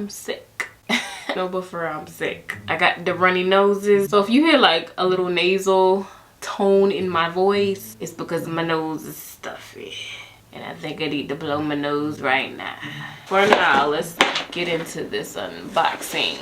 I'm sick. No, but for real, I'm sick. I got the runny noses. So if you hear like a little nasal tone in my voice, it's because my nose is stuffy. And I think I need to blow my nose right now. For now, let's get into this unboxing.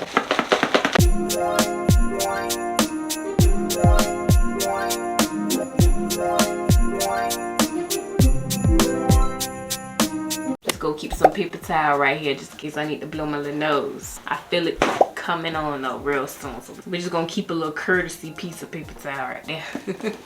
Go keep some paper towel right here just in case I need to blow my little nose. I feel it coming on though real soon, so we're just gonna keep a little courtesy piece of paper towel right there.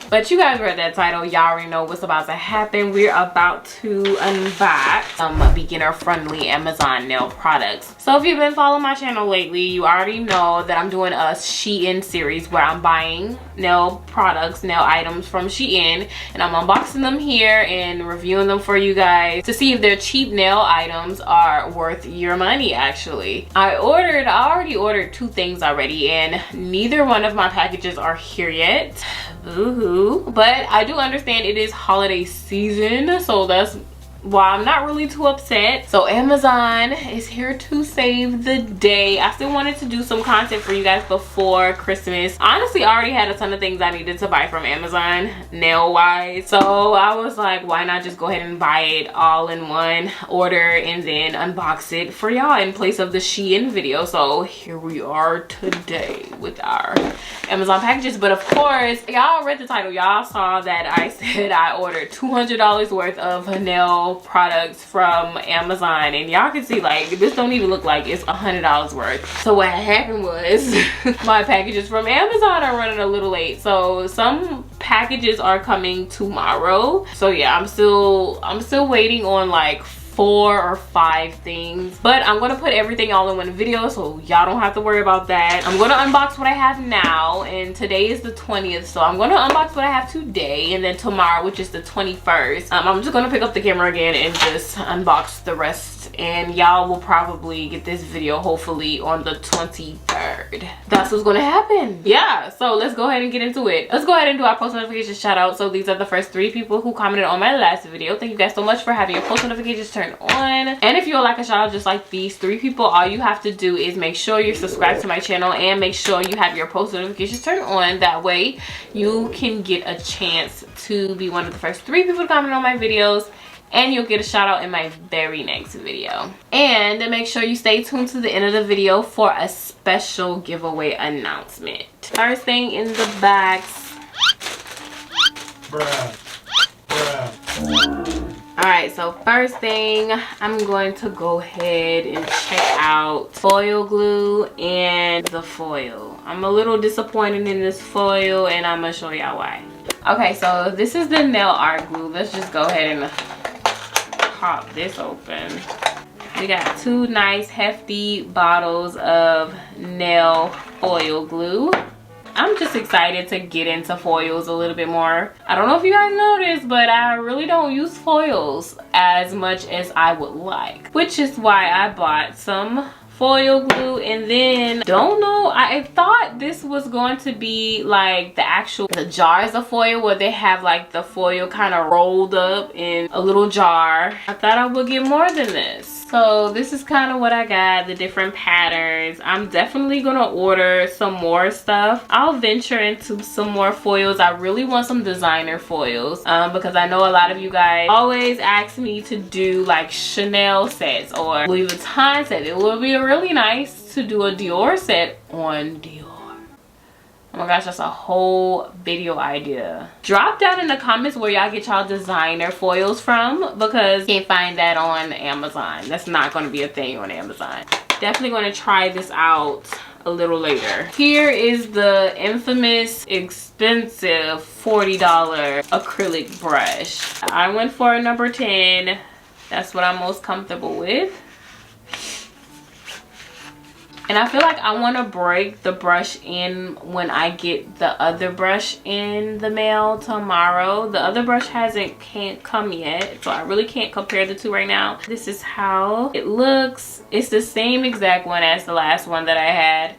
But you guys read that title, y'all already know what's about to happen. We're about to unbox some beginner friendly Amazon nail products. So if you've been following my channel lately, you already know that I'm doing a Shein series where I'm buying nail products, nail items from Shein, and I'm unboxing them here and reviewing them for you guys to see if they're cheap nail items are worth your money. Actually, I already ordered 2 things already, and neither one of my packages are here yet. Boo-hoo. But I do understand it is holiday season, so that's why I'm not really too upset. So Amazon is here to save the day. I still wanted to do some content for you guys before Christmas. Honestly, I already had a ton of things I needed to buy from Amazon nail wise, so I was like, why not just go ahead and buy it all in one order and then unbox it for y'all in place of the Shein video. So here we are today with our Amazon packages. But of course, y'all read the title, y'all saw that I said I ordered $200 worth of nail products from Amazon, and y'all can see like this don't even look like it's $100 worth. So what happened was my packages from Amazon are running a little late, so some packages are coming tomorrow. So yeah, I'm still waiting on like 4 or 5 things, but I'm gonna put everything all in one video so y'all don't have to worry about that. I'm gonna unbox what I have now, and today is the 20th, so I'm gonna unbox what I have today, and then tomorrow, which is the 21st, I'm just gonna pick up the camera again and just unbox the rest, and y'all will probably get this video hopefully on the 23rd. That's what's gonna happen. Yeah, so let's go ahead and get into it. Let's go ahead and do our post notification shout out. So these are the first 3 people who commented on my last video. Thank you guys so much for having your post notifications turned on, and if you would like a shout out just like these 3 people, all you have to do is make sure you're subscribed to my channel and make sure you have your post notifications turned on. That way you can get a chance to be one of the first 3 people to comment on my videos, and you'll get a shout out in my very next video. And make sure you stay tuned to the end of the video for a special giveaway announcement. First thing in the box. Alright, so first thing, I'm going to go ahead and check out foil glue and the foil. I'm a little disappointed in this foil, and I'm gonna show y'all why. Okay, so this is the nail art glue. Let's just go ahead and pop this open. We got 2 nice hefty bottles of nail foil glue. I'm just excited to get into foils a little bit more. I don't know if you guys noticed, but I really don't use foils as much as I would like, which is why I bought some foil glue. And then don't know, I thought this was going to be like the jars of foil where they have like the foil kind of rolled up in a little jar. I thought I would get more than this. So this is kind of what I got, the different patterns. I'm definitely gonna order some more stuff. I'll venture into some more foils. I really want some designer foils because I know a lot of you guys always ask me to do like Chanel sets or Louis Vuitton sets. It would be really nice to do a Dior set on Dior. Oh my gosh, that's a whole video idea. Drop down in the comments where y'all get y'all designer foils from, because you can't find that on Amazon. That's not going to be a thing on Amazon. Definitely going to try this out a little later. Here is the infamous expensive $40 acrylic brush. I went for a number 10. That's what I'm most comfortable with. And I feel like I want to break the brush in when I get the other brush in the mail tomorrow. The other brush can't come yet, so I really can't compare the 2 right now. This is how it looks. It's the same exact one as the last one that I had.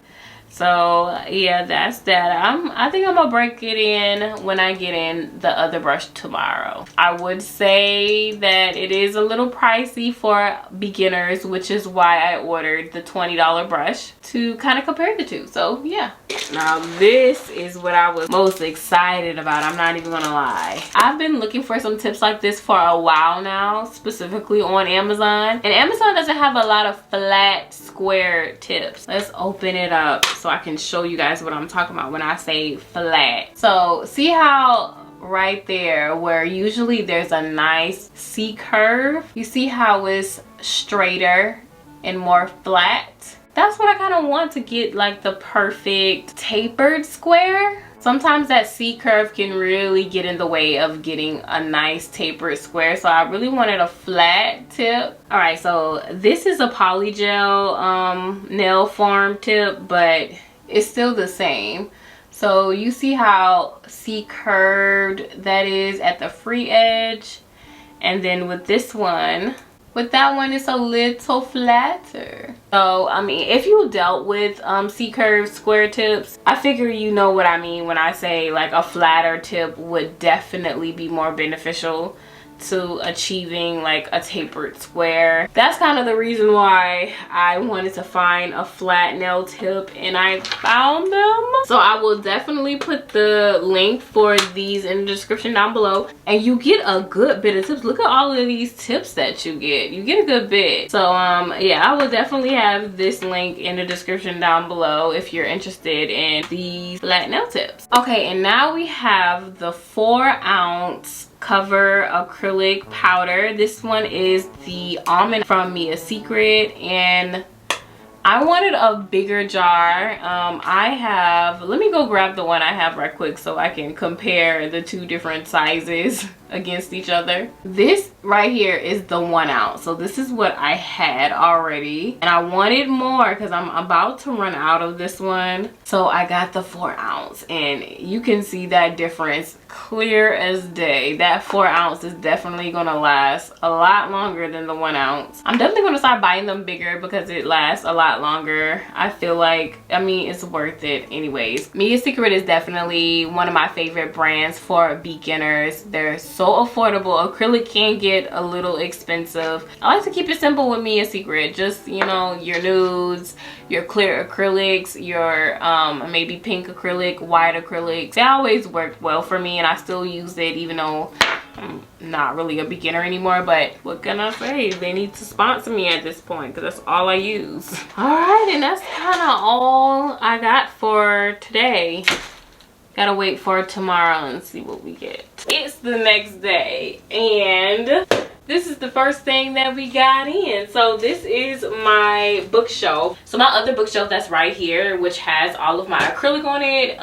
So yeah, that's that. I think I'm gonna break it in when I get in the other brush tomorrow. I would say that it is a little pricey for beginners, which is why I ordered the $20 brush to kind of compare the two. So yeah. Now this is what I was most excited about. I'm not even gonna lie. I've been looking for some tips like this for a while now, specifically on Amazon. And Amazon doesn't have a lot of flat, square tips. Let's open it up so I can show you guys what I'm talking about when I say flat. So see how right there where usually there's a nice C curve, you see how it's straighter and more flat? That's what I kind of want to get, like the perfect tapered square. Sometimes that C curve can really get in the way of getting a nice tapered square. So I really wanted a flat tip. All right, so this is a polygel nail form tip, but it's still the same. So you see how C curved that is at the free edge. And then with this one, with that one, it's a little flatter. So, I mean, if you dealt with C-curve square tips, I figure you know what I mean when I say like a flatter tip would definitely be more beneficial to achieving like a tapered square. That's kind of the reason why I wanted to find a flat nail tip, and I found them. So I will definitely put the link for these in the description down below, and you get a good bit of tips. Look at all of these tips that you get a good bit. So yeah, I will definitely have this link in the description down below if you're interested in these flat nail tips. Okay, and now we have the 4-ounce cover acrylic powder. This one is the almond from Mia Secret, and I wanted a bigger jar. Let me go grab the one I have right quick so I can compare the two different sizes against each other. This right here is the 1 ounce. So this is what I had already, and I wanted more because I'm about to run out of this one. So I got the 4 ounce, and you can see that difference clear as day. That 4 ounce is definitely gonna last a lot longer than the 1 ounce. I'm definitely gonna start buying them bigger because it lasts a lot longer. I feel like, I mean, it's worth it anyways. Mia Secret is definitely one of my favorite brands for beginners. They're so affordable. Acrylic can get a little expensive. I like to keep it simple with Mia Secret. Just, you know, your nudes, your clear acrylics, your maybe pink acrylic, white acrylics. They always work well for me, and I still use it even though I'm not really a beginner anymore. But what can I say? They need to sponsor me at this point because that's all I use. All right, and that's kind of all I got for today. Gotta wait for tomorrow and see what we get. It's the next day, and this is the first thing that we got in. So this is my bookshelf. So my other bookshelf that's right here, which has all of my acrylic on it,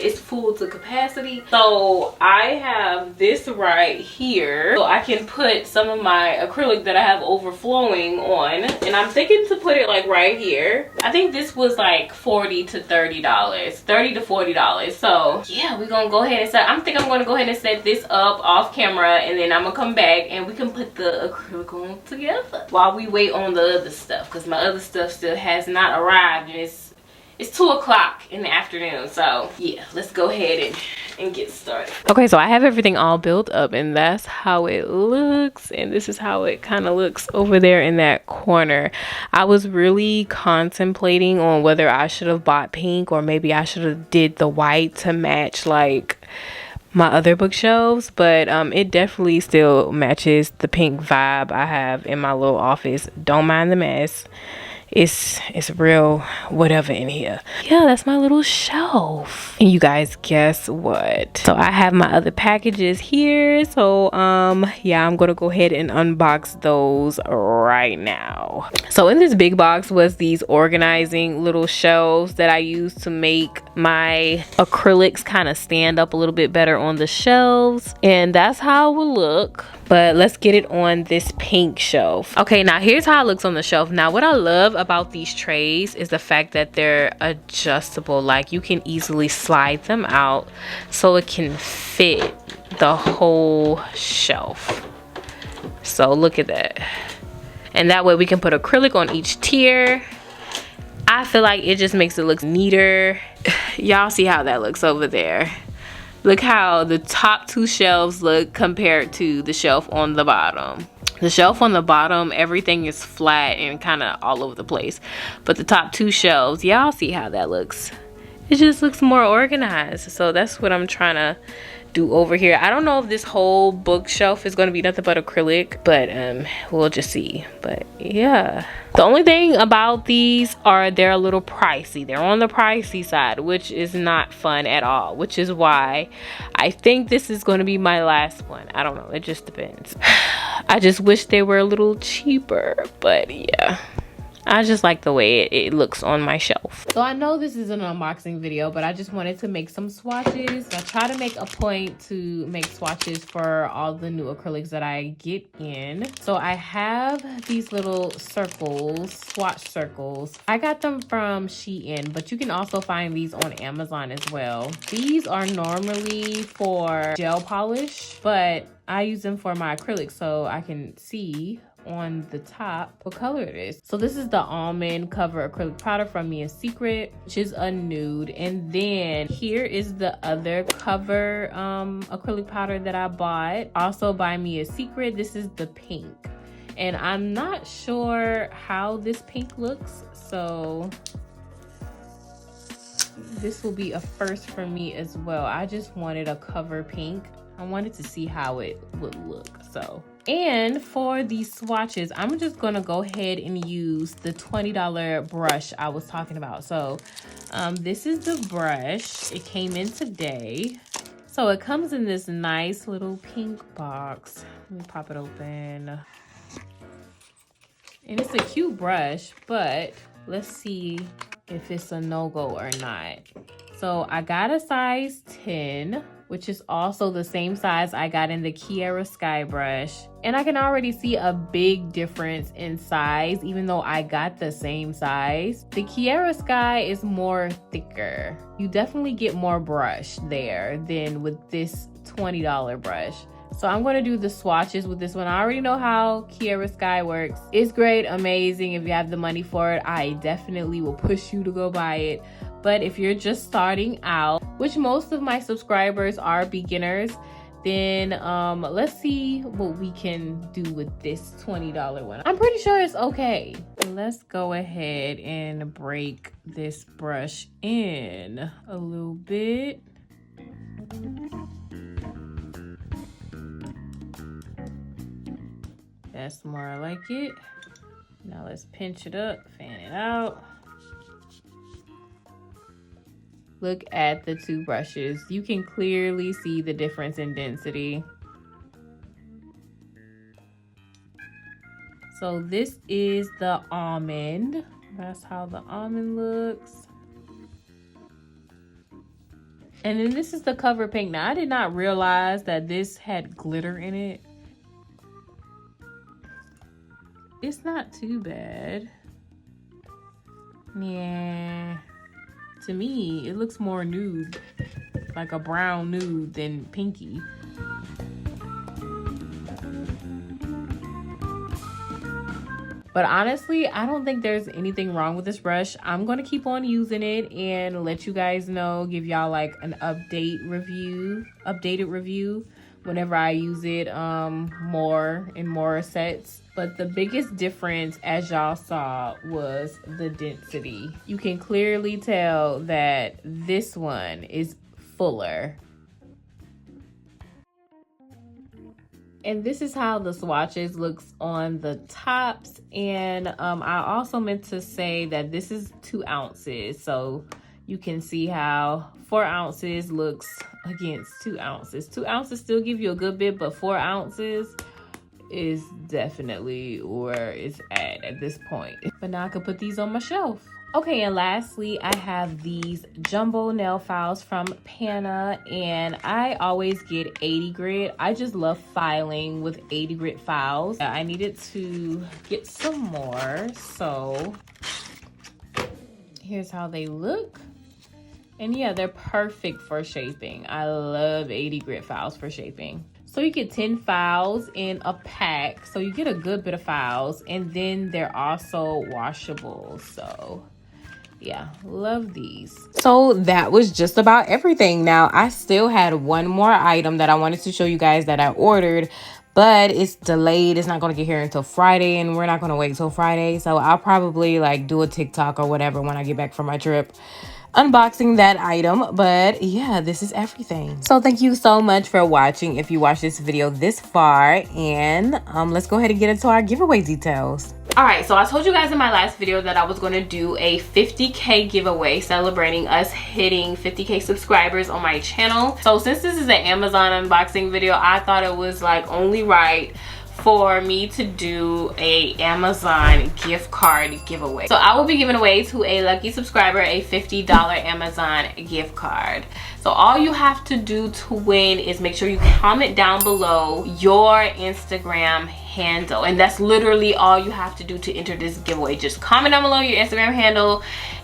it's full to capacity. So I have this right here, so I can put some of my acrylic that I have overflowing on, and I'm thinking to put it like right here. I think this was like $40 to $30, $30 to $40. So yeah, we're gonna go ahead and set. I'm gonna go ahead and set this up off camera, and then I'm gonna come back and we can put the acrylic on together while we wait on the other stuff, because my other stuff still has not arrived, and it's 2 o'clock in the afternoon. So yeah, let's go ahead and get started. Okay, so I have everything all built up, and that's how it looks, and this is how it kind of looks over there in that corner. I was really contemplating on whether I should have bought pink or maybe I should have did the white to match like my other bookshelves, but it definitely still matches the pink vibe I have in my little office. Don't mind the mess. It's real whatever in here. Yeah, that's my little shelf. And you guys, guess what? So I have my other packages here. So yeah, I'm gonna go ahead and unbox those right now. So in this big box was these organizing little shelves that I use to make my acrylics kind of stand up a little bit better on the shelves, and that's how it will look. But let's get it on this pink shelf. Okay, now here's how it looks on the shelf. Now what I love about these trays is the fact that they're adjustable. Like you can easily slide them out so it can fit the whole shelf. So look at that. And that way we can put acrylic on each tier, I feel like it just makes it look neater. Y'all see how that looks over there. Look how the top two shelves look compared to the shelf on the bottom. The shelf on the bottom, everything is flat and kind of all over the place. But the top two shelves, y'all see how that looks. It just looks more organized. So that's what I'm trying to do over here. I don't know if this whole bookshelf is going to be nothing but acrylic, but we'll just see. But yeah, the only thing about these are they're a little pricey. They're on the pricey side, which is not fun at all, which is why I think this is going to be my last one. I don't know, it just depends. I just wish they were a little cheaper, but yeah, I just like the way it looks on my shelf. So I know this is an unboxing video, but I just wanted to make some swatches. I try to make a point to make swatches for all the new acrylics that I get in. So I have these little circles, swatch circles. I got them from Shein, but you can also find these on Amazon as well. These are normally for gel polish, but I use them for my acrylics so I can see on the top what color it is. So this is the almond cover acrylic powder from Mia Secret, which is a nude. And then here is the other cover acrylic powder that I bought, also by Mia Secret. This is the pink, and I'm not sure how this pink looks, so this will be a first for me as well. I just wanted a cover pink. I wanted to see how it would look. So, and for these swatches, I'm just gonna go ahead and use the $20 brush I was talking about. So this is the brush. It came in today. So it comes in this nice little pink box. Let me pop it open. And it's a cute brush, but let's see if it's a no-go or not. So I got a size 10, which is also the same size I got in the Kiara Sky brush. And I can already see a big difference in size, even though I got the same size. The Kiara Sky is more thicker. You definitely get more brush there than with this $20 brush. So I'm going to do the swatches with this one. I already know how Kiara Sky works. It's great, amazing. If you have the money for it, I definitely will push you to go buy it. But if you're just starting out, which most of my subscribers are beginners, then let's see what we can do with this $20 one. I'm pretty sure it's okay. Let's go ahead and break this brush in a little bit. That's more like it. Now let's pinch it up, fan it out. Look at the two brushes. You can clearly see the difference in density. So this is the almond. That's how the almond looks. And then this is the cover pink. Now I did not realize that this had glitter in it. It's not too bad. Yeah. To me, it looks more nude, like a brown nude than pinky. But honestly, I don't think there's anything wrong with this brush. I'm going to keep on using it and let you guys know, give y'all like an updated review whenever I use it more in more sets. But the biggest difference, as y'all saw, was the density. You can clearly tell that this one is fuller. And this is how the swatches looks on the tops. And I also meant to say that this is 2 ounces. So you can see how 4 ounces looks against 2 ounces. 2 ounces still give you a good bit, but 4 ounces is definitely where it's at this point. But now I can put these on my shelf. Okay, and lastly, I have these jumbo nail files from Pana, and I always get 80 grit. I just love filing with 80 grit files. I needed to get some more, so here's how they look. And yeah, they're perfect for shaping. I love 80 grit files for shaping. So you get 10 files in a pack, so you get a good bit of files, and then they're also washable. So Yeah, love these. So that was just about everything. Now I still had one more item that I wanted to show you guys that I ordered, but it's delayed. It's not going to get here until Friday, and we're not going to wait till Friday. So I'll probably like do a TikTok or whatever when I get back from my trip unboxing that item. But yeah, this is everything. So thank you so much for watching if you watched this video this far, and let's go ahead and get into our giveaway details. Alright, so I told you guys in my last video that I was going to do a 50K giveaway celebrating us hitting 50K subscribers on my channel. So since this is an Amazon unboxing video, I thought it was like only right for me to do a Amazon gift card giveaway. So I will be giving away to a lucky subscriber a $50 Amazon gift card. So all you have to do to win is make sure you comment down below your Instagram handle, and that's literally all you have to do to enter this giveaway. Just comment down below your Instagram handle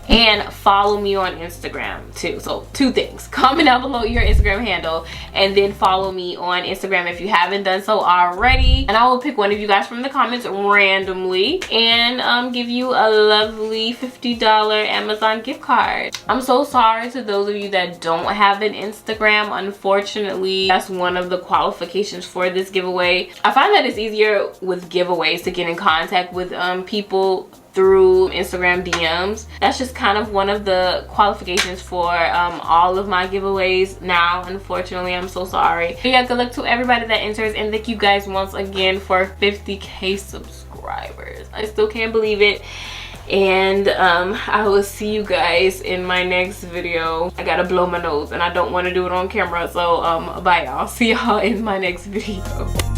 and follow me on Instagram too. So two things: comment down below your Instagram handle and then follow me on Instagram if you haven't done so already, and I will pick one of you guys from the comments randomly and give you a lovely $50 Amazon gift card. I'm so sorry to those of you that don't have an Instagram. Unfortunately, that's one of the qualifications for this giveaway. I find that it's easier with giveaways to get in contact with people through Instagram DMs. That's just kind of one of the qualifications for all of my giveaways now, unfortunately. I'm so sorry. But yeah, good luck to everybody that enters, and thank you guys once again for 50K subscribers. I still can't believe it. And I will see you guys in my next video. I gotta blow my nose and I don't want to do it on camera, so bye y'all. See y'all in my next video.